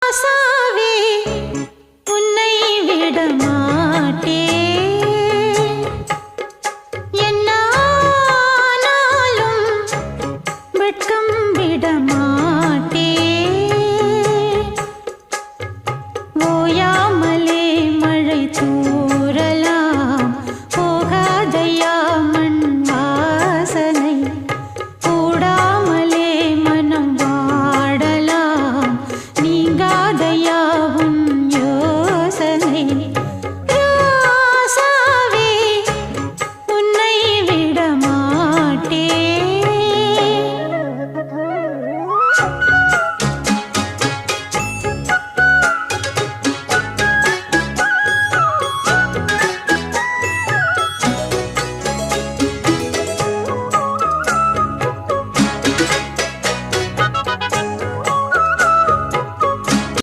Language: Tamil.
ராசாவே உன்னை விட மாட்டேன் என்னானாலும் வெட்கம் விட மாட்டேன் ஓயாமலே மழை தூறலாம் போகாதையா மண் வாசனை கூடாமலே மனம் வாடலாம் நீங்காதையா